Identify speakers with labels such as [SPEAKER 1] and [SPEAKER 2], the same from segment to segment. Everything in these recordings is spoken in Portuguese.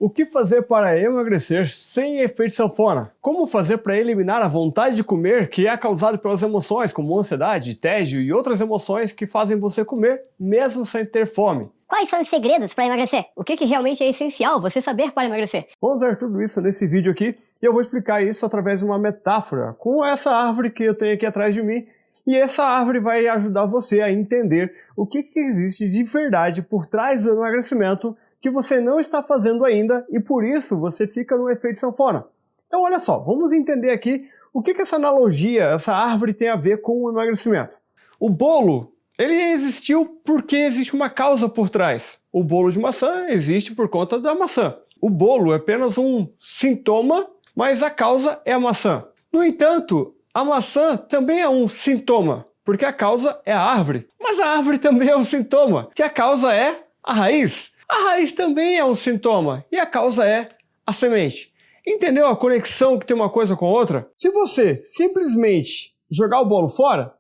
[SPEAKER 1] O que fazer para emagrecer sem efeito sanfona? Como fazer para eliminar a vontade de comer que é causada pelas emoções, como ansiedade, tédio e outras emoções que fazem você comer mesmo sem ter fome?
[SPEAKER 2] Quais são os segredos para emagrecer? O que realmente é essencial você saber para emagrecer?
[SPEAKER 1] Vamos ver tudo isso nesse vídeo aqui e eu vou explicar isso através de uma metáfora com essa árvore que eu tenho aqui atrás de mim. E essa árvore vai ajudar você a entender o que existe de verdade por trás do emagrecimento que você não está fazendo ainda e por isso você fica no efeito sanfona. Então olha só, vamos entender aqui o que essa analogia, essa árvore tem a ver com o emagrecimento. O bolo, ele existiu porque existe uma causa por trás. O bolo de maçã existe por conta da maçã. O bolo é apenas um sintoma, mas a causa é a maçã. No entanto, a maçã também é um sintoma, porque a causa é a árvore. Mas a árvore também é um sintoma, que a causa é a raiz. A raiz também é um sintoma, e a causa é a semente. Entendeu a conexão que tem uma coisa com a outra? Se você simplesmente jogar o bolo fora,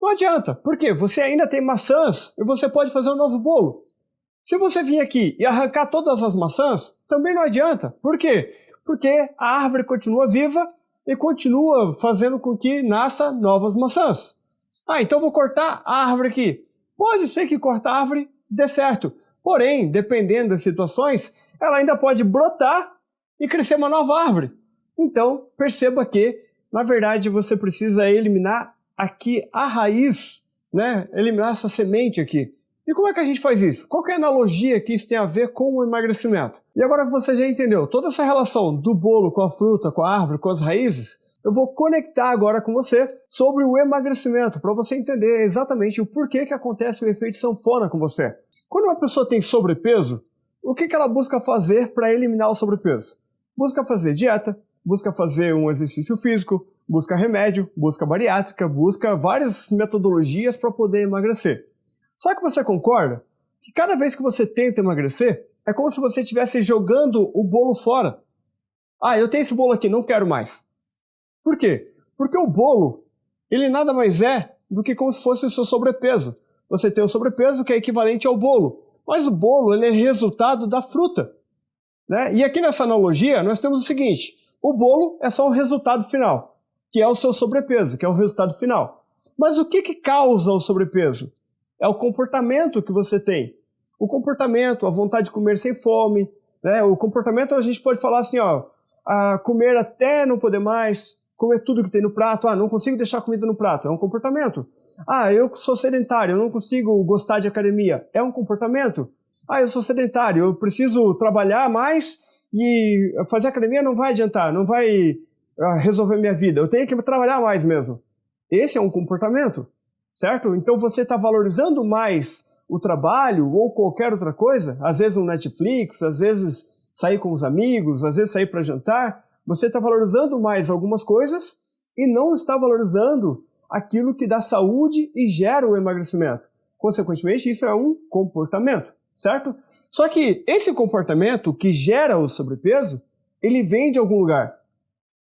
[SPEAKER 1] não adianta. Por quê? Você ainda tem maçãs e você pode fazer um novo bolo. Se você vir aqui e arrancar todas as maçãs, também não adianta. Por quê? Porque a árvore continua viva e continua fazendo com que nasça novas maçãs. Então eu vou cortar a árvore aqui. Pode ser que cortar a árvore dê certo. Porém, dependendo das situações, ela ainda pode brotar e crescer uma nova árvore. Então, perceba que, na verdade, você precisa eliminar aqui a raiz, né? Eliminar essa semente aqui. E como é que a gente faz isso? Qual que é a analogia que isso tem a ver com o emagrecimento? E agora que você já entendeu toda essa relação do bolo com a fruta, com a árvore, com as raízes, eu vou conectar agora com você sobre o emagrecimento, para você entender exatamente o porquê que acontece o efeito sanfona com você. Quando uma pessoa tem sobrepeso, o que ela busca fazer para eliminar o sobrepeso? Busca fazer dieta, busca fazer um exercício físico, busca remédio, busca bariátrica, busca várias metodologias para poder emagrecer. Só que você concorda que cada vez que você tenta emagrecer, é como se você estivesse jogando o bolo fora. Eu tenho esse bolo aqui, não quero mais. Por quê? Porque o bolo, ele nada mais é do que como se fosse o seu sobrepeso. Você tem o sobrepeso que é equivalente ao bolo, mas o bolo ele é resultado da fruta, né? E aqui nessa analogia nós temos o seguinte, o bolo é só o resultado final, que é o seu sobrepeso, que é o resultado final. Mas o que causa o sobrepeso? É o comportamento que você tem. O comportamento, a vontade de comer sem fome, né? O comportamento a gente pode falar assim, comer até não poder mais, comer tudo que tem no prato, não consigo deixar comida no prato, é um comportamento. Eu sou sedentário, eu não consigo gostar de academia, é um comportamento. Eu sou sedentário, eu preciso trabalhar mais e fazer academia não vai adiantar, não vai resolver minha vida, eu tenho que trabalhar mais mesmo. Esse é um comportamento, certo? Então você está valorizando mais o trabalho ou qualquer outra coisa, às vezes um Netflix, às vezes sair com os amigos, às vezes sair para jantar, você está valorizando mais algumas coisas e não está valorizando aquilo que dá saúde e gera o emagrecimento. Consequentemente, isso é um comportamento, certo? Só que esse comportamento que gera o sobrepeso, ele vem de algum lugar.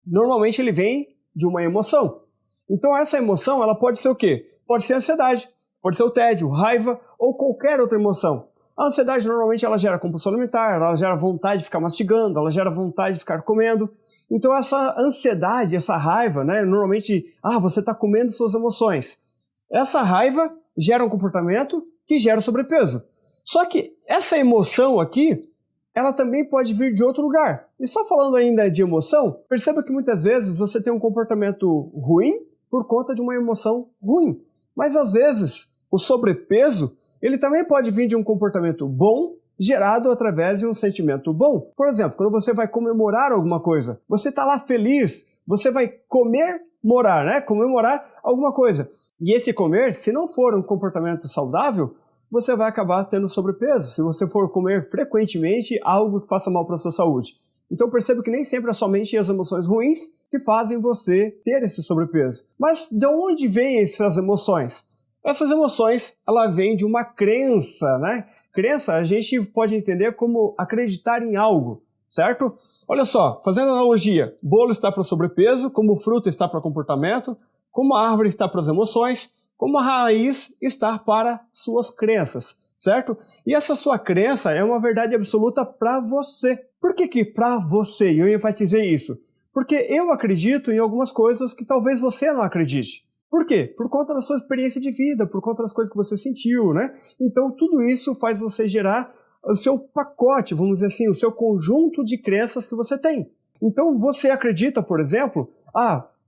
[SPEAKER 1] Normalmente ele vem de uma emoção. Então essa emoção, ela pode ser o quê? Pode ser ansiedade, pode ser o tédio, raiva ou qualquer outra emoção. A ansiedade normalmente ela gera compulsão alimentar, ela gera vontade de ficar mastigando, ela gera vontade de ficar comendo. Então essa ansiedade, essa raiva, né, normalmente, você está comendo suas emoções. Essa raiva gera um comportamento que gera sobrepeso. Só que essa emoção aqui, ela também pode vir de outro lugar. E só falando ainda de emoção, perceba que muitas vezes você tem um comportamento ruim por conta de uma emoção ruim. Mas às vezes o sobrepeso, ele também pode vir de um comportamento bom, gerado através de um sentimento bom. Por exemplo, quando você vai comemorar alguma coisa, você está lá feliz, você vai comemorar, né? Comemorar alguma coisa. E esse comer, se não for um comportamento saudável, você vai acabar tendo sobrepeso, se você for comer frequentemente algo que faça mal para a sua saúde. Então perceba que nem sempre é somente as emoções ruins que fazem você ter esse sobrepeso. Mas de onde vêm essas emoções? Essas emoções, ela vem de uma crença, né? Crença a gente pode entender como acreditar em algo, certo? Olha só, fazendo analogia, bolo está para o sobrepeso, como fruta está para o comportamento, como a árvore está para as emoções, como a raiz está para suas crenças, certo? E essa sua crença é uma verdade absoluta para você. Por que para você, eu enfatizei isso? Porque eu acredito em algumas coisas que talvez você não acredite. Por quê? Por conta da sua experiência de vida, por conta das coisas que você sentiu, né? Então tudo isso faz você gerar o seu pacote, vamos dizer assim, o seu conjunto de crenças que você tem. Então você acredita, por exemplo,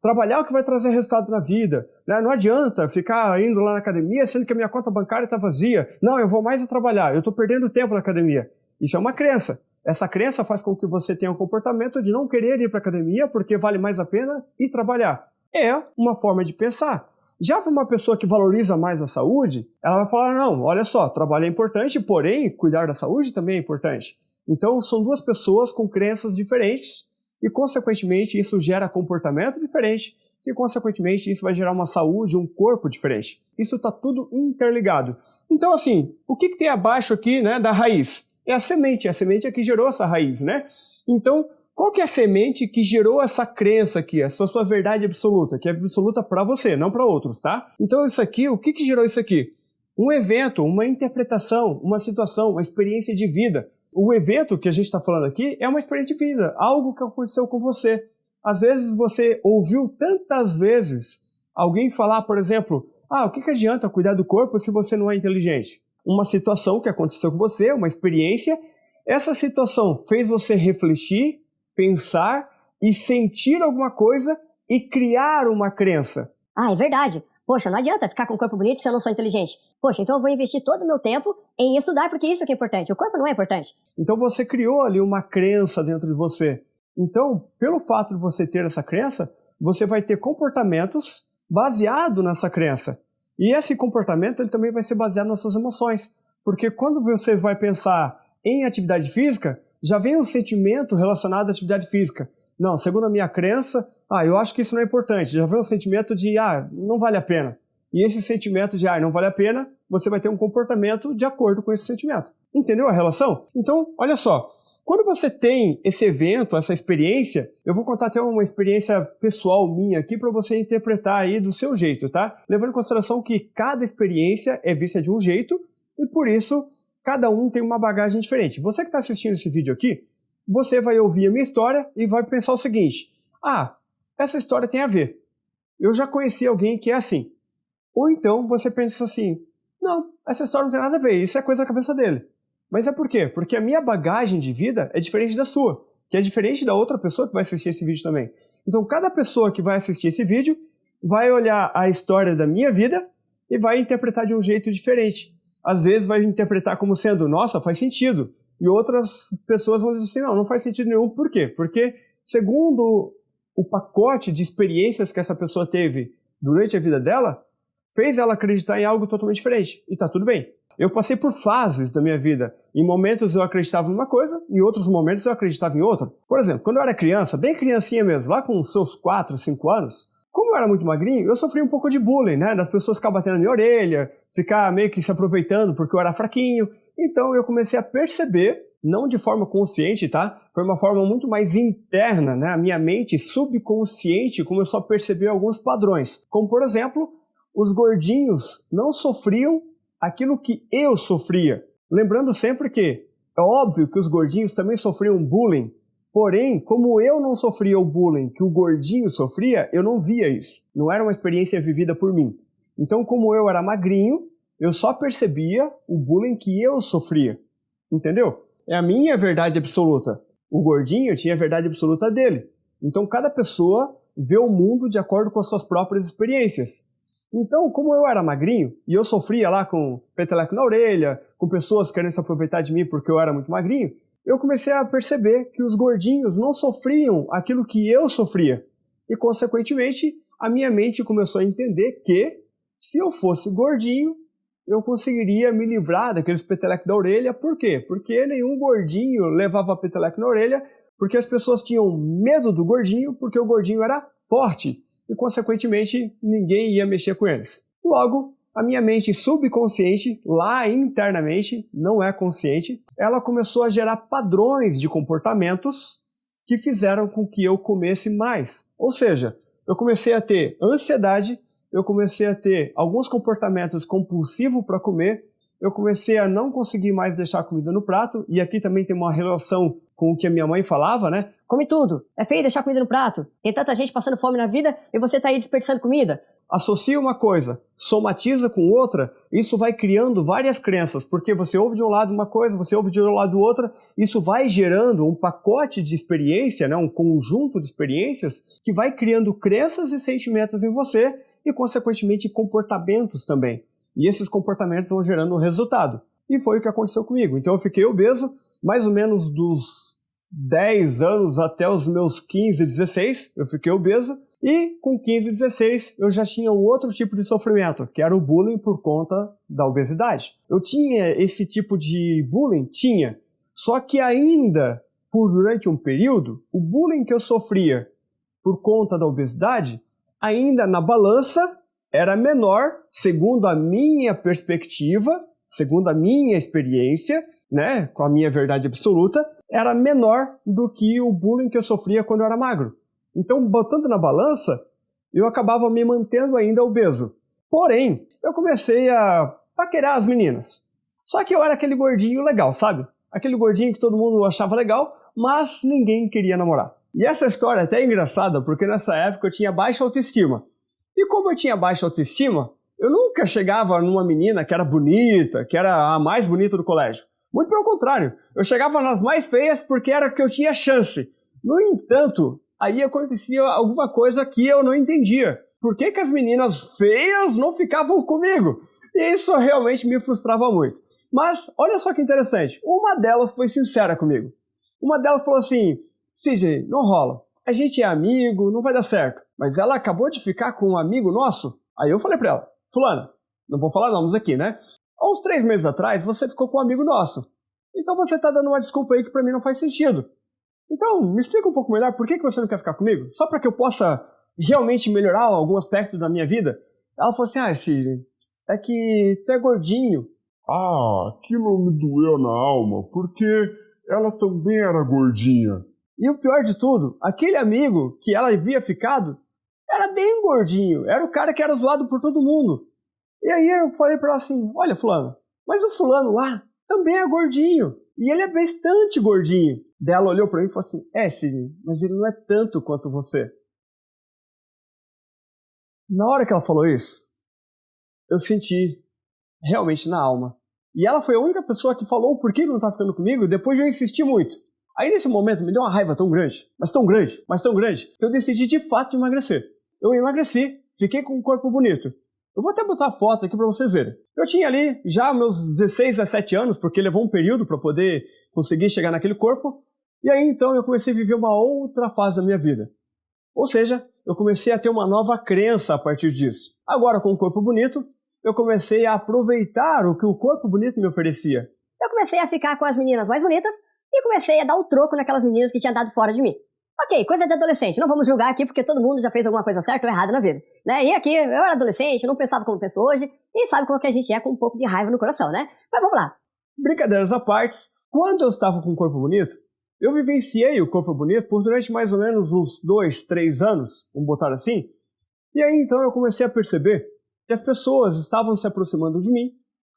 [SPEAKER 1] trabalhar é o que vai trazer resultado na vida, né? Não adianta ficar indo lá na academia sendo que a minha conta bancária está vazia. Não, eu vou mais a trabalhar, eu estou perdendo tempo na academia. Isso é uma crença. Essa crença faz com que você tenha um comportamento de não querer ir para a academia porque vale mais a pena ir trabalhar. É uma forma de pensar. Já para uma pessoa que valoriza mais a saúde, ela vai falar, não, olha só, trabalho é importante, porém, cuidar da saúde também é importante. Então, são duas pessoas com crenças diferentes e, consequentemente, isso gera comportamento diferente e, consequentemente, isso vai gerar uma saúde, um corpo diferente. Isso está tudo interligado. Então, assim, o que tem abaixo aqui, né, da raiz? É a semente é que gerou essa raiz, né? Então, qual que é a semente que gerou essa crença aqui, essa sua verdade absoluta, que é absoluta para você, não para outros, tá? Então, isso aqui, o que gerou isso aqui? Um evento, uma interpretação, uma situação, uma experiência de vida. O evento que a gente está falando aqui é uma experiência de vida, algo que aconteceu com você. Às vezes você ouviu tantas vezes alguém falar, por exemplo, o que adianta cuidar do corpo se você não é inteligente? Uma situação que aconteceu com você, uma experiência, essa situação fez você refletir, pensar e sentir alguma coisa e criar uma crença.
[SPEAKER 2] É verdade. Poxa, não adianta ficar com um corpo bonito se eu não sou inteligente. Poxa, então eu vou investir todo o meu tempo em estudar porque isso que é importante. O corpo não é importante.
[SPEAKER 1] Então você criou ali uma crença dentro de você. Então, pelo fato de você ter essa crença, você vai ter comportamentos baseados nessa crença. E esse comportamento ele também vai ser baseado nas suas emoções. Porque quando você vai pensar em atividade física, já vem um sentimento relacionado à atividade física. Não, segundo a minha crença, eu acho que isso não é importante. Já vem um sentimento de, não vale a pena. E esse sentimento de, não vale a pena, você vai ter um comportamento de acordo com esse sentimento. Entendeu a relação? Então, olha só. Quando você tem esse evento, essa experiência, eu vou contar até uma experiência pessoal minha aqui para você interpretar aí do seu jeito, tá? Levando em consideração que cada experiência é vista de um jeito e por isso cada um tem uma bagagem diferente. Você que está assistindo esse vídeo aqui, você vai ouvir a minha história e vai pensar o seguinte, essa história tem a ver. Eu já conheci alguém que é assim. Ou então você pensa assim, não, essa história não tem nada a ver, isso é coisa da cabeça dele. Mas é por quê? Porque a minha bagagem de vida é diferente da sua, que é diferente da outra pessoa que vai assistir esse vídeo também. Então, cada pessoa que vai assistir esse vídeo vai olhar a história da minha vida e vai interpretar de um jeito diferente. Às vezes vai interpretar como sendo, nossa, faz sentido. E outras pessoas vão dizer assim, não faz sentido nenhum. Por quê? Porque, segundo o pacote de experiências que essa pessoa teve durante a vida dela, fez ela acreditar em algo totalmente diferente. E tá tudo bem. Eu passei por fases da minha vida. Em momentos eu acreditava numa coisa, em outros momentos eu acreditava em outra. Por exemplo, quando eu era criança, bem criancinha mesmo, lá com seus 4, 5 anos, como eu era muito magrinho, eu sofri um pouco de bullying, né? Das pessoas ficar batendo na minha orelha, ficar meio que se aproveitando porque eu era fraquinho. Então eu comecei a perceber, não de forma consciente, tá? Foi uma forma muito mais interna, né? A minha mente subconsciente começou a perceber alguns padrões. Como, por exemplo, os gordinhos não sofriam aquilo que eu sofria. Lembrando sempre que é óbvio que os gordinhos também sofriam bullying, porém, como eu não sofria o bullying que o gordinho sofria, eu não via isso. Não era uma experiência vivida por mim. Então, como eu era magrinho, eu só percebia o bullying que eu sofria. Entendeu? É a minha verdade absoluta. O gordinho tinha a verdade absoluta dele. Então, cada pessoa vê o mundo de acordo com as suas próprias experiências. Então, como eu era magrinho, e eu sofria lá com peteleco na orelha, com pessoas querendo se aproveitar de mim porque eu era muito magrinho, eu comecei a perceber que os gordinhos não sofriam aquilo que eu sofria. E, consequentemente, a minha mente começou a entender que, se eu fosse gordinho, eu conseguiria me livrar daqueles petelecos da orelha. Por quê? Porque nenhum gordinho levava peteleco na orelha, porque as pessoas tinham medo do gordinho, porque o gordinho era forte. E, consequentemente, ninguém ia mexer com eles. Logo, a minha mente subconsciente, lá internamente, não é consciente, ela começou a gerar padrões de comportamentos que fizeram com que eu comesse mais. Ou seja, eu comecei a ter ansiedade, eu comecei a ter alguns comportamentos compulsivos para comer, eu comecei a não conseguir mais deixar a comida no prato, e aqui também tem uma relação com o que a minha mãe falava, né?
[SPEAKER 2] Come tudo. É feio deixar comida no prato. Tem tanta gente passando fome na vida e você tá aí desperdiçando comida.
[SPEAKER 1] Associa uma coisa, somatiza com outra, isso vai criando várias crenças, porque você ouve de um lado uma coisa, você ouve de um lado outra, isso vai gerando um pacote de experiência, né? Um conjunto de experiências que vai criando crenças e sentimentos em você e, consequentemente, comportamentos também. E esses comportamentos vão gerando um resultado. E foi o que aconteceu comigo. Então eu fiquei obeso, mais ou menos dos 10 anos até os meus 15, 16, eu fiquei obeso. E com 15, 16, eu já tinha um outro tipo de sofrimento, que era o bullying por conta da obesidade. Eu tinha esse tipo de bullying? Tinha. Só que ainda, durante um período, o bullying que eu sofria por conta da obesidade, ainda na balança, era menor, segundo a minha perspectiva, segundo a minha experiência, né, com a minha verdade absoluta, era menor do que o bullying que eu sofria quando eu era magro. Então, botando na balança, eu acabava me mantendo ainda obeso. Porém, eu comecei a paquerar as meninas. Só que eu era aquele gordinho legal, sabe? Aquele gordinho que todo mundo achava legal, mas ninguém queria namorar. E essa história é até engraçada, porque nessa época eu tinha baixa autoestima. E como eu tinha baixa autoestima, eu nunca chegava numa menina que era bonita, que era a mais bonita do colégio. Muito pelo contrário, eu chegava nas mais feias porque era que eu tinha chance. No entanto, aí acontecia alguma coisa que eu não entendia. Por que as meninas feias não ficavam comigo? E isso realmente me frustrava muito. Mas olha só que interessante, uma delas foi sincera comigo. Uma delas falou assim: Sidney, não rola. A gente é amigo, não vai dar certo. Mas ela acabou de ficar com um amigo nosso. Aí eu falei pra ela: fulana, não vou falar nomes aqui, né? Há uns 3 meses atrás, você ficou com um amigo nosso. Então você tá dando uma desculpa aí que pra mim não faz sentido. Então, me explica um pouco melhor por que você não quer ficar comigo? Só pra que eu possa realmente melhorar algum aspecto da minha vida? Ela falou assim: Sidney, é que tu é gordinho.
[SPEAKER 3] Aquilo me doeu na alma, porque ela também era gordinha.
[SPEAKER 1] E o pior de tudo, aquele amigo que ela havia ficado era bem gordinho, era o cara que era zoado por todo mundo. E aí eu falei pra ela assim: olha, fulano, mas o fulano lá também é gordinho, e ele é bastante gordinho. Daí ela olhou pra mim e falou assim: Sidney, mas ele não é tanto quanto você. Na hora que ela falou isso, eu senti realmente na alma. E ela foi a única pessoa que falou o porquê não tá ficando comigo, depois de eu insistir muito. Aí nesse momento me deu uma raiva tão grande, mas tão grande, que eu decidi de fato emagrecer. Eu emagreci, fiquei com um corpo bonito. Eu vou até botar a foto aqui pra vocês verem. Eu tinha ali já meus 16, 17 anos, porque levou um período pra poder conseguir chegar naquele corpo. E aí então eu comecei a viver uma outra fase da minha vida. Ou seja, eu comecei a ter uma nova crença a partir disso. Agora, com um corpo bonito, eu comecei a aproveitar o que o corpo bonito me oferecia.
[SPEAKER 2] Eu comecei a ficar com as meninas mais bonitas e comecei a dar o troco naquelas meninas que tinham dado fora de mim. Ok, coisa de adolescente, não vamos julgar aqui porque todo mundo já fez alguma coisa certa ou errada na vida, né? E aqui, eu era adolescente, não pensava como penso hoje, e sabe como que a gente é com um pouco de raiva no coração, né? Mas vamos lá.
[SPEAKER 1] Brincadeiras à parte, quando eu estava com um corpo bonito, eu vivenciei o corpo bonito por durante mais ou menos uns 2, 3 anos, vamos botar assim, e aí então eu comecei a perceber que as pessoas estavam se aproximando de mim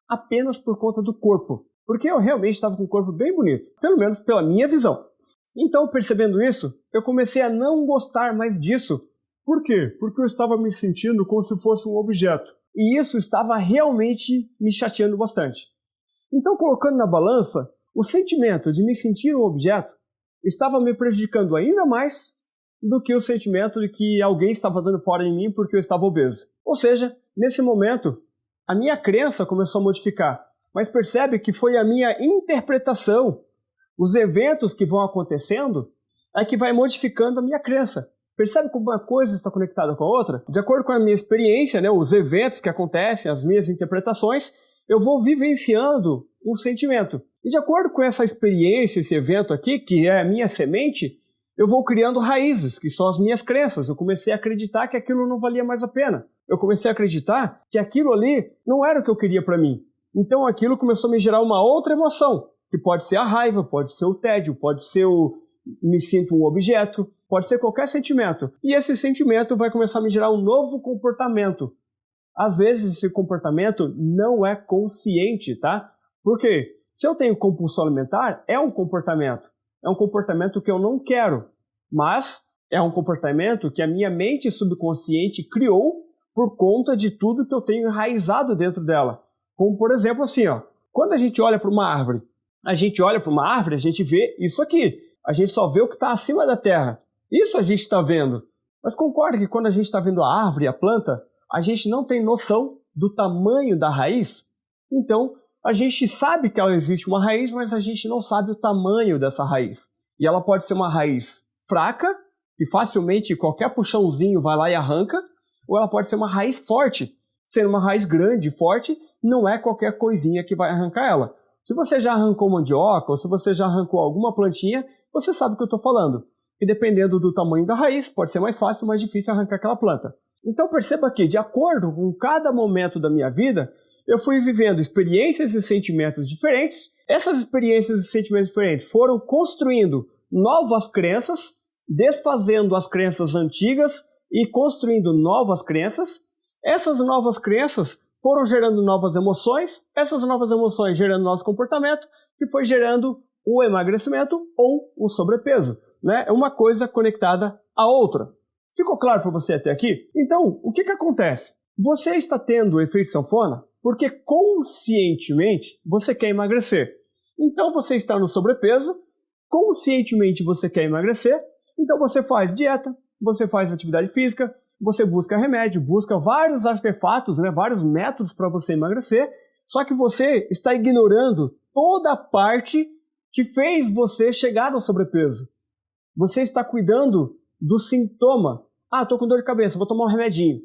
[SPEAKER 1] apenas por conta do corpo, porque eu realmente estava com um corpo bem bonito, pelo menos pela minha visão. Então, percebendo isso, eu comecei a não gostar mais disso.
[SPEAKER 3] Por quê? Porque eu estava me sentindo como se fosse um objeto.
[SPEAKER 1] E isso estava realmente me chateando bastante. Então, colocando na balança, o sentimento de me sentir um objeto estava me prejudicando ainda mais do que o sentimento de que alguém estava dando fora de mim porque eu estava obeso. Ou seja, nesse momento, a minha crença começou a modificar. Mas percebe que foi a minha interpretação, os eventos que vão acontecendo, é que vai modificando a minha crença. Percebe como uma coisa está conectada com a outra? De acordo com a minha experiência, né, os eventos que acontecem, as minhas interpretações, eu vou vivenciando um sentimento. E de acordo com essa experiência, esse evento aqui, que é a minha semente, eu vou criando raízes, que são as minhas crenças. Eu comecei a acreditar que aquilo não valia mais a pena. Eu comecei a acreditar que aquilo ali não era o que eu queria para mim. Então aquilo começou a me gerar uma outra emoção, que pode ser a raiva, pode ser o tédio, pode ser o me sinto um objeto, pode ser qualquer sentimento. E esse sentimento vai começar a me gerar um novo comportamento. às vezes esse comportamento não é consciente, tá? Por quê? Se eu tenho compulsão alimentar, é um comportamento que eu não quero, mas é um comportamento que a minha mente subconsciente criou por conta de tudo que eu tenho enraizado dentro dela. Como, por exemplo, assim, ó, quando a gente olha para uma árvore, a gente vê isso aqui. A gente só vê o que está acima da terra. Isso a gente está vendo. Mas concorda que quando a gente está vendo a árvore, a planta, a gente não tem noção do tamanho da raiz? Então, a gente sabe que ela existe uma raiz, mas a gente não sabe o tamanho dessa raiz. E ela pode ser uma raiz fraca, que facilmente qualquer puxãozinho vai lá e arranca, ou ela pode ser uma raiz forte. Sendo uma raiz grande e forte, não é qualquer coisinha que vai arrancar ela. Se você já arrancou mandioca, ou se você já arrancou alguma plantinha, você sabe o que eu estou falando. E dependendo do tamanho da raiz, pode ser mais fácil ou mais difícil arrancar aquela planta. Então perceba que, de acordo com cada momento da minha vida, eu fui vivendo experiências e sentimentos diferentes. Essas experiências e sentimentos diferentes foram construindo novas crenças, desfazendo as crenças antigas e construindo novas crenças. Essas novas crenças foram gerando novas emoções, essas novas emoções gerando nosso comportamento, que foi gerando o emagrecimento ou o sobrepeso. Né? É uma coisa conectada à outra. Ficou claro para você até aqui? Então, o que acontece? Você está tendo o efeito sanfona porque conscientemente você quer emagrecer. Então você está no sobrepeso, conscientemente você quer emagrecer, então você faz dieta, você faz atividade física, você busca remédio, busca vários artefatos, né, vários métodos para você emagrecer, só que você está ignorando toda a parte que fez você chegar ao sobrepeso. Você está cuidando do sintoma. Ah, estou com dor de cabeça, vou tomar um remedinho.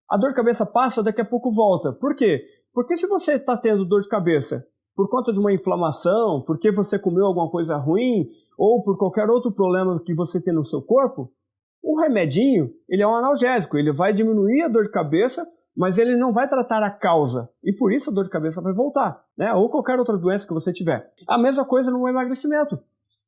[SPEAKER 1] A dor de cabeça passa, daqui a pouco volta. Por quê? Porque se você está tendo dor de cabeça por conta de uma inflamação, porque você comeu alguma coisa ruim, ou por qualquer outro problema que você tem no seu corpo, o remedinho, ele é um analgésico, ele vai diminuir a dor de cabeça, mas ele não vai tratar a causa, e por isso a dor de cabeça vai voltar, né? Ou qualquer outra doença que você tiver. A mesma coisa no emagrecimento.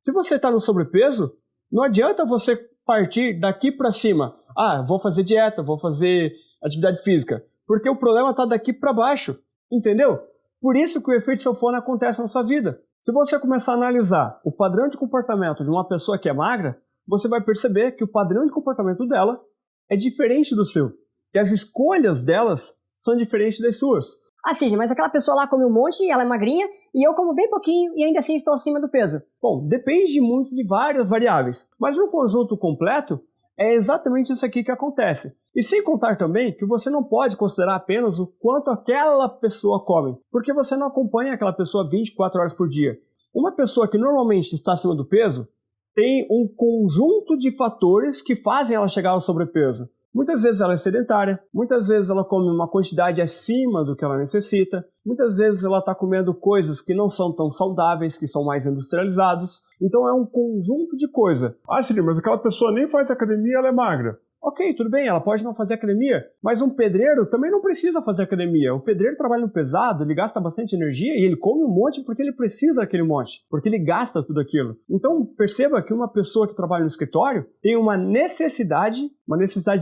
[SPEAKER 1] Se você está no sobrepeso, não adianta você partir daqui para cima. Ah, vou fazer dieta, vou fazer atividade física, porque o problema está daqui para baixo, entendeu? Por isso que o efeito sanfona acontece na sua vida. Se você começar a analisar o padrão de comportamento de uma pessoa que é magra, você vai perceber que o padrão de comportamento dela é diferente do seu. E as escolhas delas são diferentes das suas.
[SPEAKER 2] Ah, Sidney, mas aquela pessoa lá come um monte e ela é magrinha, e eu como bem pouquinho e ainda assim estou acima do peso.
[SPEAKER 1] Bom, depende muito de várias variáveis, mas no conjunto completo é exatamente isso aqui que acontece. E sem contar também que você não pode considerar apenas o quanto aquela pessoa come, porque você não acompanha aquela pessoa 24 horas por dia. Uma pessoa que normalmente está acima do peso tem um conjunto de fatores que fazem ela chegar ao sobrepeso. Muitas vezes ela é sedentária, muitas vezes ela come uma quantidade acima do que ela necessita, muitas vezes ela está comendo coisas que não são tão saudáveis, que são mais industrializados. Então é um conjunto de coisas.
[SPEAKER 3] Ah, Sidney, mas aquela pessoa nem faz academia, ela é magra.
[SPEAKER 1] Ok, tudo bem, ela pode não fazer academia, mas um pedreiro também não precisa fazer academia. O pedreiro trabalha no pesado, ele gasta bastante energia e ele come um monte porque ele precisa daquele monte, porque ele gasta tudo aquilo. Então perceba que uma pessoa que trabalha no escritório tem uma necessidade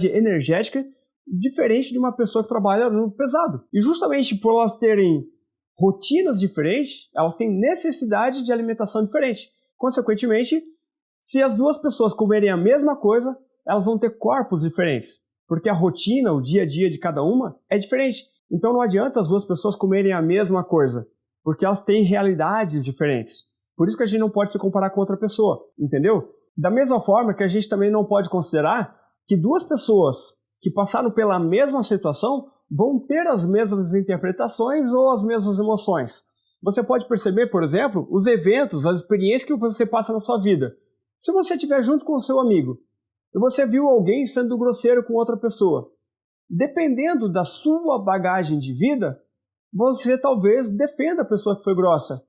[SPEAKER 1] energética diferente de uma pessoa que trabalha no pesado. E justamente por elas terem rotinas diferentes, elas têm necessidade de alimentação diferente. Consequentemente, se as duas pessoas comerem a mesma coisa, elas vão ter corpos diferentes, porque a rotina, o dia a dia de cada uma é diferente. Então não adianta as duas pessoas comerem a mesma coisa, porque elas têm realidades diferentes. Por isso que a gente não pode se comparar com outra pessoa, entendeu? Da mesma forma que a gente também não pode considerar que duas pessoas que passaram pela mesma situação vão ter as mesmas interpretações ou as mesmas emoções. Você pode perceber, por exemplo, os eventos, as experiências que você passa na sua vida. Se você estiver junto com o seu amigo, e você viu alguém sendo grosseiro com outra pessoa, dependendo da sua bagagem de vida, você talvez defenda a pessoa que foi grossa.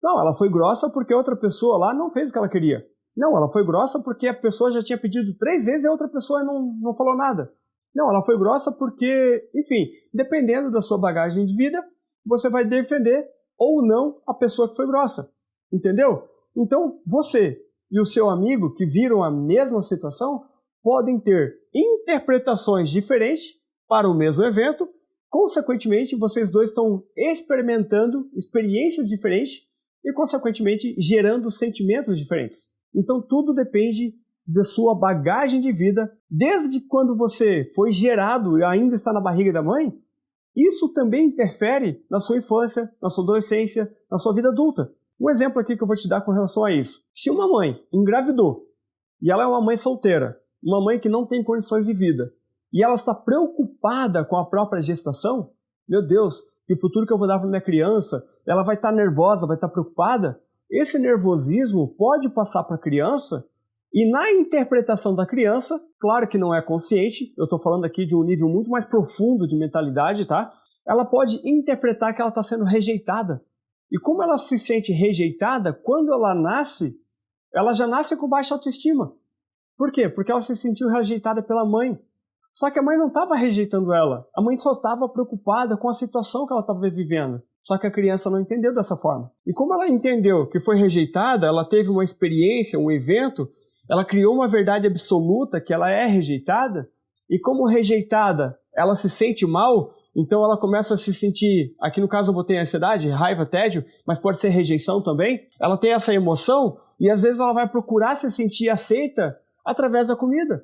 [SPEAKER 1] Não, ela foi grossa porque outra pessoa lá não fez o que ela queria. Não, ela foi grossa porque a pessoa já tinha pedido 3 vezes e a outra pessoa não falou nada. Não, ela foi grossa porque, enfim, dependendo da sua bagagem de vida, você vai defender ou não a pessoa que foi grossa. Entendeu? Então, você e o seu amigo que viram a mesma situação podem ter interpretações diferentes para o mesmo evento, Consequentemente, vocês dois estão experimentando experiências diferentes e, consequentemente, gerando sentimentos diferentes. Então, tudo depende da sua bagagem de vida, desde quando você foi gerado e ainda está na barriga da mãe. Isso também interfere na sua infância, na sua adolescência, na sua vida adulta. Um exemplo aqui que eu vou te dar com relação a isso. Se uma mãe engravidou e ela é uma mãe solteira, uma mãe que não tem condições de vida, e ela está preocupada com a própria gestação, meu Deus, que futuro que eu vou dar para minha criança? Ela vai estar nervosa, vai estar preocupada? Esse nervosismo pode passar para a criança e na interpretação da criança, claro que não é consciente, eu estou falando aqui de um nível muito mais profundo de mentalidade, tá? Ela pode interpretar que ela está sendo rejeitada. E como ela se sente rejeitada, quando ela nasce, ela já nasce com baixa autoestima. Por quê? Porque ela se sentiu rejeitada pela mãe. Só que a mãe não estava rejeitando ela. A mãe só estava preocupada com a situação que ela estava vivendo. Só que a criança não entendeu dessa forma. E como ela entendeu que foi rejeitada, ela teve uma experiência, um evento, ela criou uma verdade absoluta que ela é rejeitada. E como rejeitada, ela se sente mal, então ela começa a se sentir, aqui no caso eu botei ansiedade, raiva, tédio, mas pode ser rejeição também. Ela tem essa emoção e às vezes ela vai procurar se sentir aceita através da comida.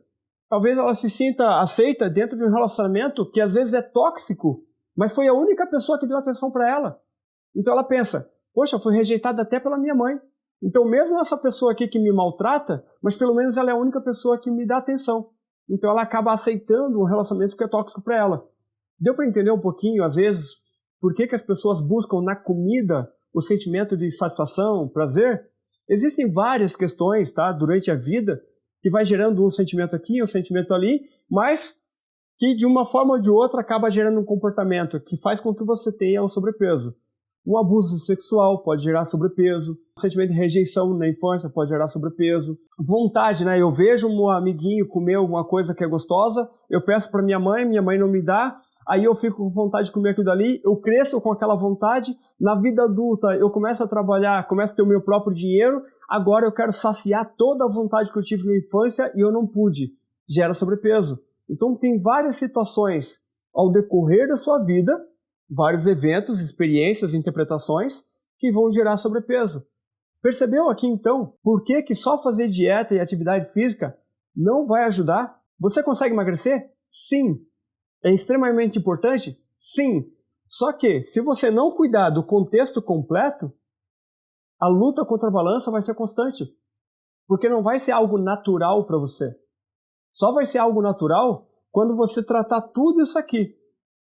[SPEAKER 1] Talvez ela se sinta aceita dentro de um relacionamento que às vezes é tóxico, mas foi a única pessoa que deu atenção para ela. Então ela pensa, poxa, eu fui rejeitada até pela minha mãe. Então mesmo essa pessoa aqui que me maltrata, mas pelo menos ela é a única pessoa que me dá atenção. Então ela acaba aceitando um relacionamento que é tóxico para ela. Deu para entender um pouquinho, às vezes, por que as pessoas buscam na comida o sentimento de satisfação, prazer? Existem várias questões, tá, durante a vida que vai gerando um sentimento aqui, um sentimento ali, mas que de uma forma ou de outra acaba gerando um comportamento que faz com que você tenha o sobrepeso. Um abuso sexual pode gerar sobrepeso, um sentimento de rejeição na infância pode gerar sobrepeso. Vontade, né? Eu vejo um amiguinho comer alguma coisa que é gostosa, eu peço para minha mãe não me dá, aí eu fico com vontade de comer aquilo dali, eu cresço com aquela vontade, na vida adulta eu começo a trabalhar, começo a ter o meu próprio dinheiro, agora eu quero saciar toda a vontade que eu tive na infância e eu não pude. Gera sobrepeso. Então tem várias situações ao decorrer da sua vida, vários eventos, experiências, interpretações que vão gerar sobrepeso. Percebeu aqui então por que só fazer dieta e atividade física não vai ajudar? Você consegue emagrecer? Sim. É extremamente importante? Sim. Só que se você não cuidar do contexto completo, a luta contra a balança vai ser constante. Porque não vai ser algo natural para você. Só vai ser algo natural quando você tratar tudo isso aqui.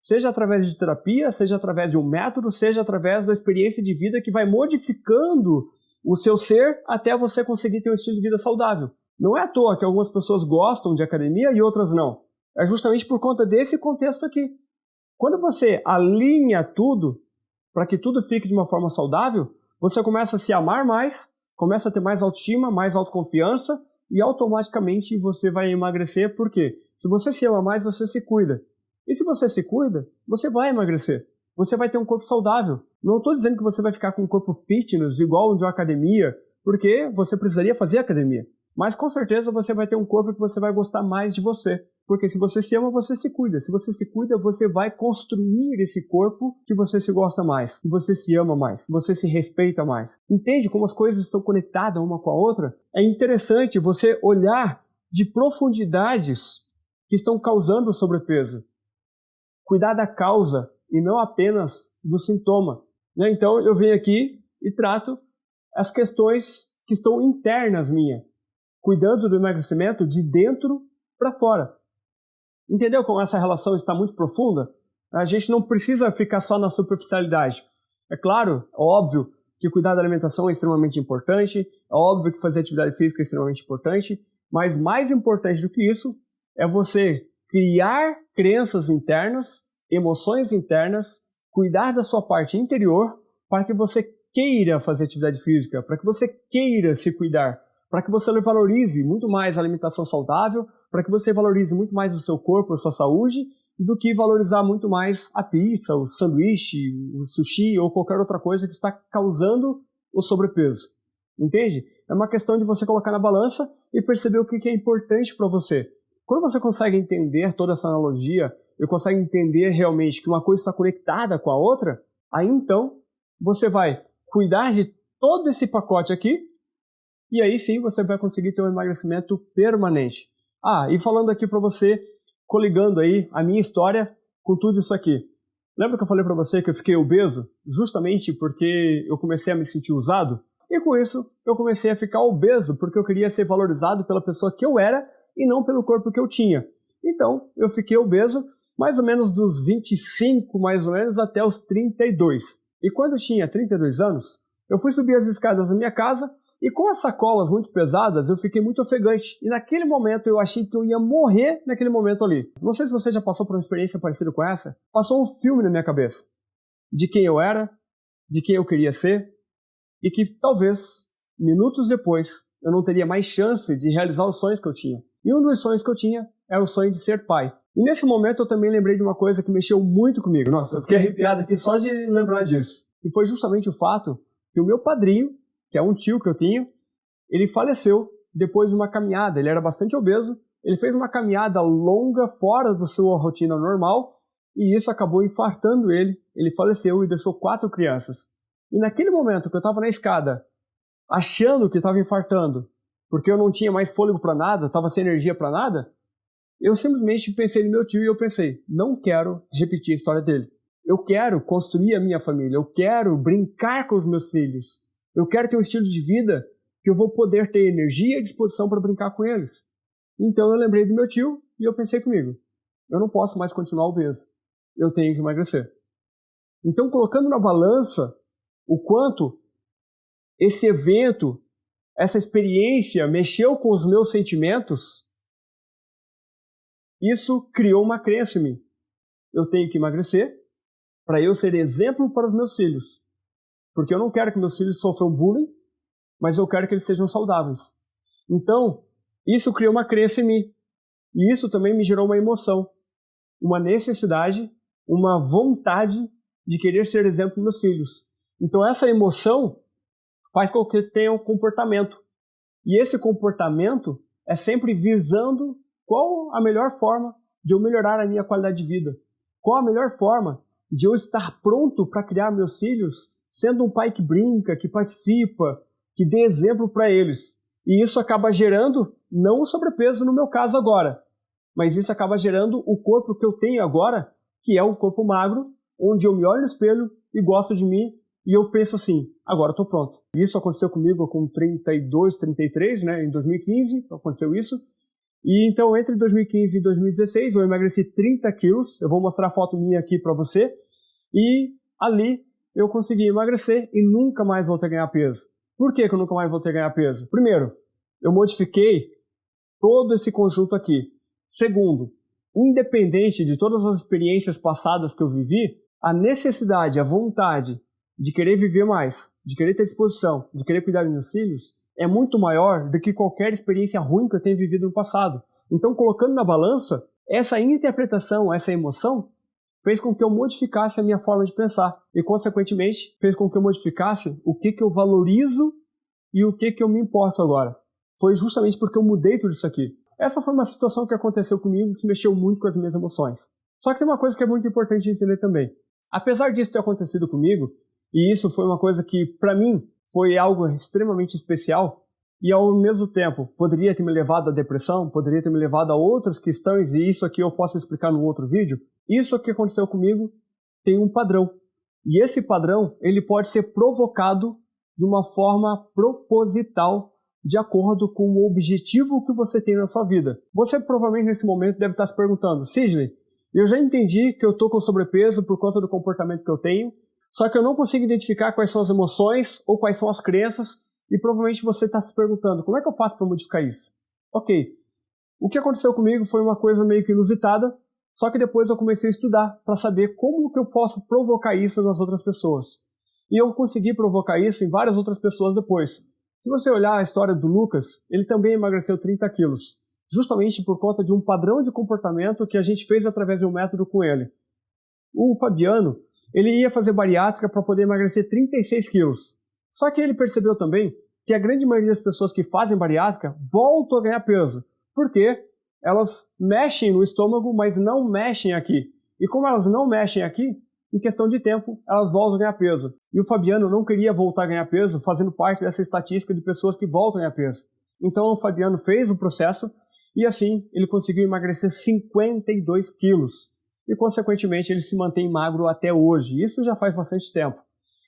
[SPEAKER 1] Seja através de terapia, seja através de um método, seja através da experiência de vida que vai modificando o seu ser até você conseguir ter um estilo de vida saudável. Não é à toa que algumas pessoas gostam de academia e outras não. É justamente por conta desse contexto aqui. Quando você alinha tudo para que tudo fique de uma forma saudável, você começa a se amar mais, começa a ter mais autoestima, mais autoconfiança e automaticamente você vai emagrecer. Por quê? Se você se ama mais, você se cuida. E se você se cuida, você vai emagrecer. Você vai ter um corpo saudável. Não estou dizendo que você vai ficar com um corpo fitness igual o de uma academia, porque você precisaria fazer academia. Mas com certeza você vai ter um corpo que você vai gostar mais de você. Porque se você se ama, você se cuida. Se você se cuida, você vai construir esse corpo que você se gosta mais, que você se ama mais, que você se respeita mais. Entende como as coisas estão conectadas uma com a outra? É interessante você olhar de profundidades que estão causando o sobrepeso. Cuidar da causa e não apenas do sintoma. Então eu venho aqui e trato as questões que estão internas minhas, cuidando do emagrecimento de dentro para fora. Entendeu como essa relação está muito profunda? A gente não precisa ficar só na superficialidade. É claro, é óbvio que cuidar da alimentação é extremamente importante, é óbvio que fazer atividade física é extremamente importante, mas mais importante do que isso é você criar crenças internas, emoções internas, cuidar da sua parte interior para que você queira fazer atividade física, para que você queira se cuidar, para que você valorize muito mais a alimentação saudável, para que você valorize muito mais o seu corpo, a sua saúde, do que valorizar muito mais a pizza, o sanduíche, o sushi ou qualquer outra coisa que está causando o sobrepeso. Entende? É uma questão de você colocar na balança e perceber o que é importante para você. Quando você consegue entender toda essa analogia e consegue entender realmente que uma coisa está conectada com a outra, aí então você vai cuidar de todo esse pacote aqui e aí sim você vai conseguir ter um emagrecimento permanente. E falando aqui para você, coligando aí a minha história com tudo isso aqui. Lembra que eu falei para você que eu fiquei obeso? Justamente porque eu comecei a me sentir usado? E com isso, eu comecei a ficar obeso porque eu queria ser valorizado pela pessoa que eu era e não pelo corpo que eu tinha. Então, eu fiquei obeso mais ou menos dos 25, mais ou menos, até os 32. E quando eu tinha 32 anos, eu fui subir as escadas da minha casa e com as sacolas muito pesadas, eu fiquei muito ofegante. E naquele momento, eu achei que eu ia morrer naquele momento ali. Não sei se você já passou por uma experiência parecida com essa. Passou um filme na minha cabeça de quem eu era, de quem eu queria ser, e que talvez, minutos depois, eu não teria mais chance de realizar os sonhos que eu tinha. E um dos sonhos que eu tinha era o sonho de ser pai. E nesse momento eu também lembrei de uma coisa que mexeu muito comigo. Nossa, eu fiquei arrepiado aqui só de lembrar disso. E foi justamente o fato que o meu padrinho, que é um tio que eu tinha, ele faleceu depois de uma caminhada. Ele era bastante obeso, ele fez uma caminhada longa fora da sua rotina normal e isso acabou infartando ele. Ele faleceu e deixou 4 crianças. E naquele momento que eu estava na escada, achando que estava infartando, porque eu não tinha mais fôlego para nada, estava sem energia para nada, eu simplesmente pensei no meu tio e eu pensei, não quero repetir a história dele. Eu quero construir a minha família, eu quero brincar com os meus filhos, eu quero ter um estilo de vida que eu vou poder ter energia e disposição para brincar com eles. Então eu lembrei do meu tio e eu pensei comigo, eu não posso mais continuar obeso, eu tenho que emagrecer. Então colocando na balança o quanto esse evento, essa experiência mexeu com os meus sentimentos, isso criou uma crença em mim. Eu tenho que emagrecer para eu ser exemplo para os meus filhos. Porque eu não quero que meus filhos sofram bullying, mas eu quero que eles sejam saudáveis. Então, isso criou uma crença em mim. E isso também me gerou uma emoção, uma necessidade, uma vontade de querer ser exemplo para meus filhos. Então, essa emoção faz com que eu tenha um comportamento. E esse comportamento é sempre visando qual a melhor forma de eu melhorar a minha qualidade de vida. Qual a melhor forma de eu estar pronto para criar meus filhos sendo um pai que brinca, que participa, que dê exemplo para eles. E isso acaba gerando, não o sobrepeso no meu caso agora, mas isso acaba gerando o corpo que eu tenho agora, que é um corpo magro, onde eu me olho no espelho e gosto de mim, e eu penso assim, agora eu estou pronto. Isso aconteceu comigo com 32, 33, né? Em 2015 aconteceu isso. E então entre 2015 e 2016 eu emagreci 30 quilos, eu vou mostrar a foto minha aqui para você, e ali eu consegui emagrecer e nunca mais voltei a ganhar peso. Por que eu nunca mais voltei a ganhar peso? Primeiro, eu modifiquei todo esse conjunto aqui. Segundo, independente de todas as experiências passadas que eu vivi, a necessidade, a vontade de querer viver mais, de querer ter disposição, de querer cuidar dos meus filhos, é muito maior do que qualquer experiência ruim que eu tenha vivido no passado. Então, colocando na balança, essa interpretação, essa emoção, fez com que eu modificasse a minha forma de pensar. E, consequentemente, fez com que eu modificasse o que eu valorizo e o que eu me importo agora. Foi justamente porque eu mudei tudo isso aqui. Essa foi uma situação que aconteceu comigo que mexeu muito com as minhas emoções. Só que tem uma coisa que é muito importante de entender também. Apesar disso ter acontecido comigo, e isso foi uma coisa que, para mim, foi algo extremamente especial, e ao mesmo tempo poderia ter me levado à depressão, poderia ter me levado a outras questões, e isso aqui eu posso explicar num outro vídeo. Isso que aconteceu comigo tem um padrão. E esse padrão, ele pode ser provocado de uma forma proposital, de acordo com o objetivo que você tem na sua vida. Você provavelmente nesse momento deve estar se perguntando, Sidney, eu já entendi que eu estou com sobrepeso por conta do comportamento que eu tenho, só que eu não consigo identificar quais são as emoções ou quais são as crenças, e provavelmente você está se perguntando, como é que eu faço para modificar isso? Ok, o que aconteceu comigo foi uma coisa meio que inusitada, só que depois eu comecei a estudar para saber como que eu posso provocar isso nas outras pessoas. E eu consegui provocar isso em várias outras pessoas depois. Se você olhar a história do Lucas, ele também emagreceu 30 quilos, justamente por conta de um padrão de comportamento que a gente fez através de um método com ele. O Fabiano, ele ia fazer bariátrica para poder emagrecer 36 quilos. Só que ele percebeu também que a grande maioria das pessoas que fazem bariátrica voltam a ganhar peso. Por quê? elas mexem no estômago, mas não mexem aqui. E como elas não mexem aqui, em questão de tempo, elas voltam a ganhar peso. E o Fabiano não queria voltar a ganhar peso, fazendo parte dessa estatística de pessoas que voltam a ganhar peso. Então o Fabiano fez o processo e assim ele conseguiu emagrecer 52 quilos. E consequentemente ele se mantém magro até hoje. Isso já faz bastante tempo.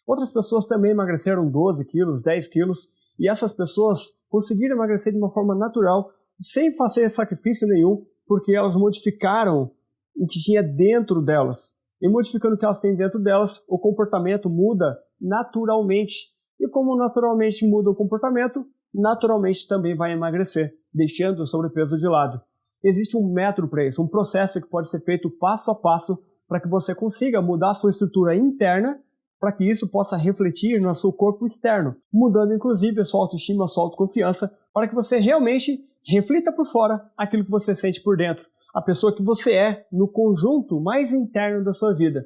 [SPEAKER 1] Outras pessoas também emagreceram 12 quilos, 10 quilos. E essas pessoas conseguiram emagrecer de uma forma natural, sem fazer sacrifício nenhum, porque elas modificaram o que tinha dentro delas. E modificando o que elas têm dentro delas, o comportamento muda naturalmente. E como naturalmente muda o comportamento, naturalmente também vai emagrecer, deixando o sobrepeso de lado. Existe um método para isso, um processo que pode ser feito passo a passo para que você consiga mudar a sua estrutura interna, para que isso possa refletir no seu corpo externo, mudando inclusive a sua autoestima, a sua autoconfiança, para que você realmente reflita por fora aquilo que você sente por dentro, a pessoa que você é no conjunto mais interno da sua vida.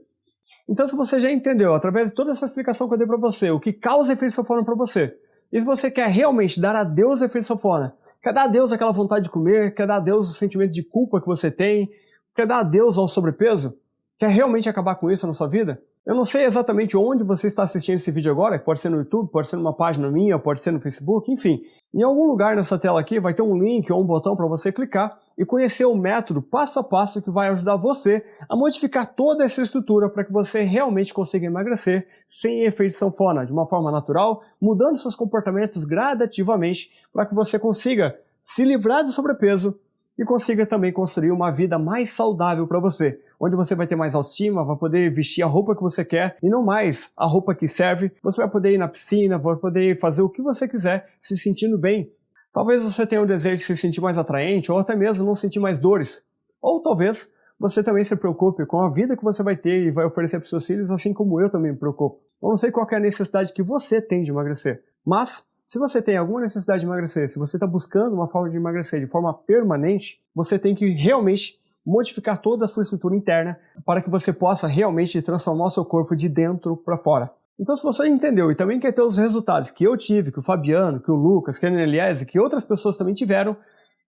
[SPEAKER 1] Então, se você já entendeu, através de toda essa explicação que eu dei para você, o que causa efeito sanfona para você, e se você quer realmente dar adeus ao efeito sanfona, quer dar adeus àquela vontade de comer, quer dar adeus ao sentimento de culpa que você tem, quer dar adeus ao sobrepeso, quer realmente acabar com isso na sua vida? Eu não sei exatamente onde você está assistindo esse vídeo agora, pode ser no YouTube, pode ser numa página minha, pode ser no Facebook, enfim. Em algum lugar nessa tela aqui vai ter um link ou um botão para você clicar e conhecer o método passo a passo que vai ajudar você a modificar toda essa estrutura para que você realmente consiga emagrecer sem efeito sanfona, de uma forma natural, mudando seus comportamentos gradativamente para que você consiga se livrar do sobrepeso e consiga também construir uma vida mais saudável para você, onde você vai ter mais autoestima, vai poder vestir a roupa que você quer e não mais a roupa que serve. Você vai poder ir na piscina, vai poder fazer o que você quiser, se sentindo bem. Talvez você tenha o desejo de se sentir mais atraente ou até mesmo não sentir mais dores. Ou talvez você também se preocupe com a vida que você vai ter e vai oferecer para os seus filhos, assim como eu também me preocupo. Eu não sei qual é a necessidade que você tem de emagrecer, mas se você tem alguma necessidade de emagrecer, se você está buscando uma forma de emagrecer de forma permanente, você tem que realmente modificar toda a sua estrutura interna para que você possa realmente transformar o seu corpo de dentro para fora. Então, se você entendeu e também quer ter os resultados que eu tive, que o Fabiano, que o Lucas, que a Neliese, que outras pessoas também tiveram,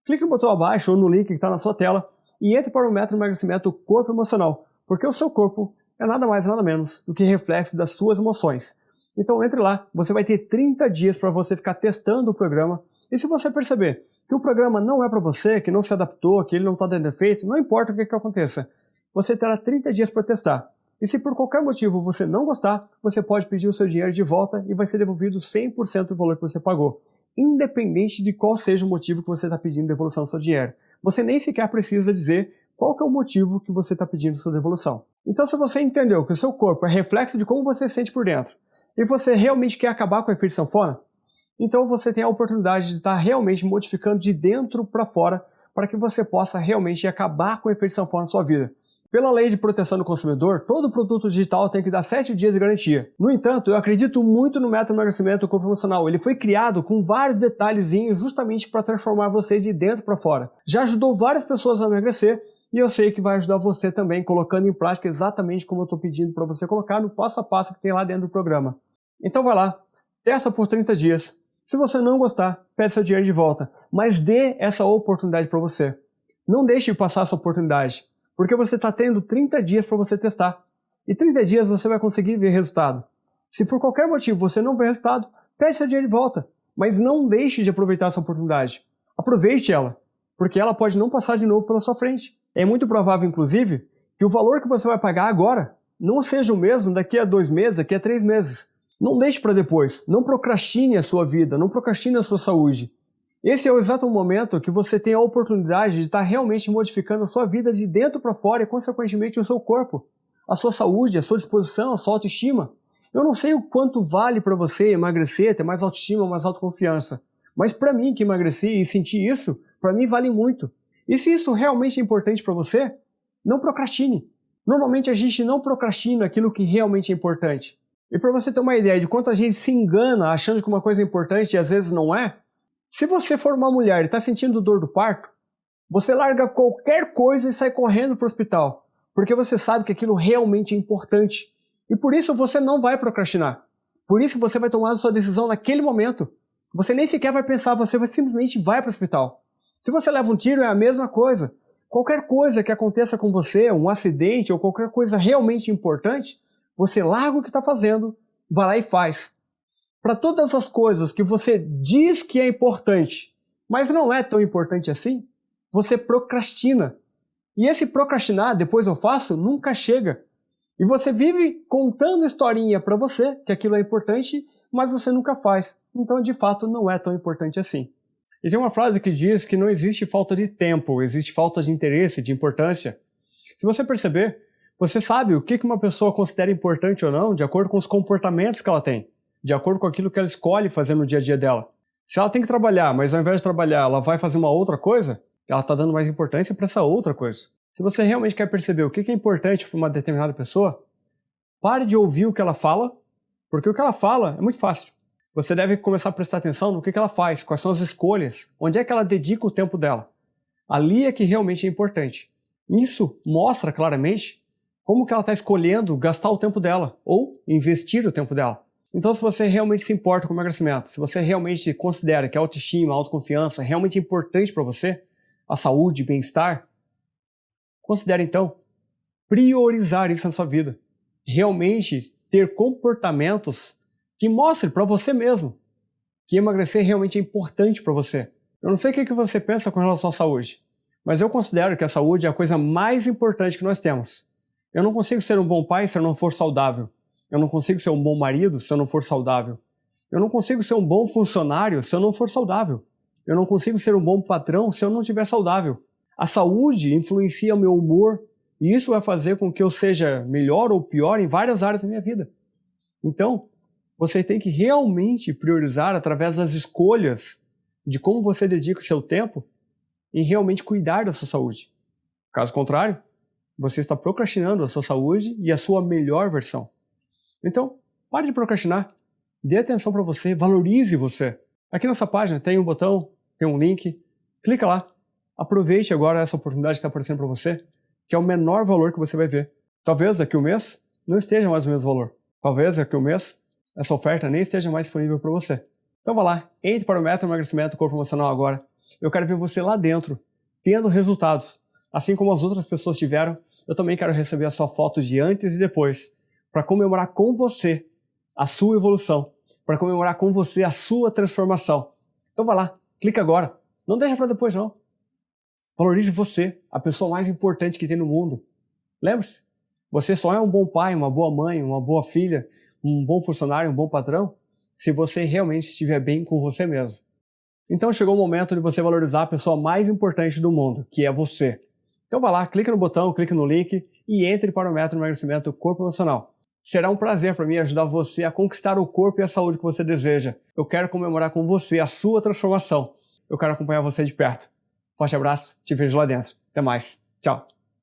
[SPEAKER 1] clique no botão abaixo ou no link que está na sua tela e entre para o método de emagrecimento corpo emocional, porque o seu corpo é nada mais nada menos do que reflexo das suas emoções. Então entre lá, você vai ter 30 dias para você ficar testando o programa e se você perceber que o programa não é para você, que não se adaptou, que ele não está dando efeito, não importa o que aconteça, você terá 30 dias para testar. E se por qualquer motivo você não gostar, você pode pedir o seu dinheiro de volta e vai ser devolvido 100% do valor que você pagou, independente de qual seja o motivo que você está pedindo devolução do seu dinheiro. Você nem sequer precisa dizer qual que é o motivo que você está pedindo sua devolução. Então se você entendeu que o seu corpo é reflexo de como você sente por dentro, e você realmente quer acabar com o efeito sanfona, então você tem a oportunidade de estar realmente modificando de dentro para fora para que você possa realmente acabar com o efeito sanfona na sua vida. Pela lei de proteção do consumidor, todo produto digital tem que dar 7 dias de garantia. No entanto, eu acredito muito no método de emagrecimento corpo emocional. Ele foi criado com vários detalhezinhos justamente para transformar você de dentro para fora. Já ajudou várias pessoas a emagrecer e eu sei que vai ajudar você também colocando em prática exatamente como eu estou pedindo para você colocar no passo a passo que tem lá dentro do programa. Então vai lá, testa por 30 dias. Se você não gostar, pede seu dinheiro de volta, mas dê essa oportunidade para você. Não deixe passar essa oportunidade, porque você está tendo 30 dias para você testar. E 30 dias você vai conseguir ver resultado. Se por qualquer motivo você não vê resultado, pede seu dinheiro de volta, mas não deixe de aproveitar essa oportunidade. Aproveite ela, porque ela pode não passar de novo pela sua frente. É muito provável, inclusive, que o valor que você vai pagar agora não seja o mesmo daqui a 2 meses, daqui a 3 meses. Não deixe para depois, não procrastine a sua vida, não procrastine a sua saúde. Esse é o exato momento que você tem a oportunidade de estar realmente modificando a sua vida de dentro para fora e, consequentemente, o seu corpo, a sua saúde, a sua disposição, a sua autoestima. Eu não sei o quanto vale para você emagrecer, ter mais autoestima, mais autoconfiança, mas para mim que emagreci e senti isso, para mim vale muito. E se isso realmente é importante para você, não procrastine. Normalmente a gente não procrastina aquilo que realmente é importante. E para você ter uma ideia de quanto a gente se engana achando que uma coisa é importante e às vezes não é, se você for uma mulher e está sentindo dor do parto, você larga qualquer coisa e sai correndo para o hospital, porque você sabe que aquilo realmente é importante. E por isso você não vai procrastinar. Por isso você vai tomar a sua decisão naquele momento. Você nem sequer vai pensar, você simplesmente vai para o hospital. Se você leva um tiro, é a mesma coisa. Qualquer coisa que aconteça com você, um acidente ou qualquer coisa realmente importante, você larga o que está fazendo, vai lá e faz. Para todas as coisas que você diz que é importante, mas não é tão importante assim, você procrastina. E esse procrastinar, depois eu faço, nunca chega. E você vive contando historinha para você que aquilo é importante, mas você nunca faz. Então, de fato, não é tão importante assim. E tem uma frase que diz que não existe falta de tempo, existe falta de interesse, de importância. Se você perceber, você sabe o que uma pessoa considera importante ou não de acordo com os comportamentos que ela tem, de acordo com aquilo que ela escolhe fazer no dia a dia dela. Se ela tem que trabalhar, mas ao invés de trabalhar, ela vai fazer uma outra coisa, ela está dando mais importância para essa outra coisa. Se você realmente quer perceber o que é importante para uma determinada pessoa, pare de ouvir o que ela fala, porque o que ela fala é muito fácil. Você deve começar a prestar atenção no que ela faz, quais são as escolhas, onde é que ela dedica o tempo dela. Ali é que realmente é importante. Isso mostra claramente como que ela está escolhendo gastar o tempo dela ou investir o tempo dela. Então, se você realmente se importa com o emagrecimento, se você realmente considera que a autoestima, a autoconfiança é realmente importante para você, a saúde, bem-estar, considere então priorizar isso na sua vida. Realmente ter comportamentos que mostrem para você mesmo que emagrecer realmente é importante para você. Eu não sei o que você pensa com relação à saúde, mas eu considero que a saúde é a coisa mais importante que nós temos. Eu não consigo ser um bom pai se eu não for saudável. Eu não consigo ser um bom marido se eu não for saudável. Eu não consigo ser um bom funcionário se eu não for saudável. Eu não consigo ser um bom patrão se eu não estiver saudável. A saúde influencia o meu humor e isso vai fazer com que eu seja melhor ou pior em várias áreas da minha vida. Então, você tem que realmente priorizar através das escolhas de como você dedica o seu tempo em realmente cuidar da sua saúde. Caso contrário, você está procrastinando a sua saúde e a sua melhor versão. Então, pare de procrastinar, dê atenção para você, valorize você. Aqui nessa página tem um botão, tem um link, clica lá. Aproveite agora essa oportunidade que está aparecendo para você, que é o menor valor que você vai ver. Talvez daqui a um mês não esteja mais o mesmo valor. Talvez daqui a um mês essa oferta nem esteja mais disponível para você. Então vá lá, entre para o Método Emagrecimento Corpo Emocional agora. Eu quero ver você lá dentro, tendo resultados. Assim como as outras pessoas tiveram, eu também quero receber a sua foto de antes e depois, para comemorar com você a sua evolução, para comemorar com você a sua transformação. Então vá lá, clica agora. Não deixa para depois não. Valorize você, a pessoa mais importante que tem no mundo. Lembre-se, você só é um bom pai, uma boa mãe, uma boa filha, um bom funcionário, um bom patrão, se você realmente estiver bem com você mesmo. Então chegou o momento de você valorizar a pessoa mais importante do mundo, que é você. Então vá lá, clica no botão, clique no link e entre para o Método Emagrecimento Corpo Emocional. Será um prazer para mim ajudar você a conquistar o corpo e a saúde que você deseja. Eu quero comemorar com você a sua transformação. Eu quero acompanhar você de perto. Forte abraço, te vejo lá dentro. Até mais. Tchau.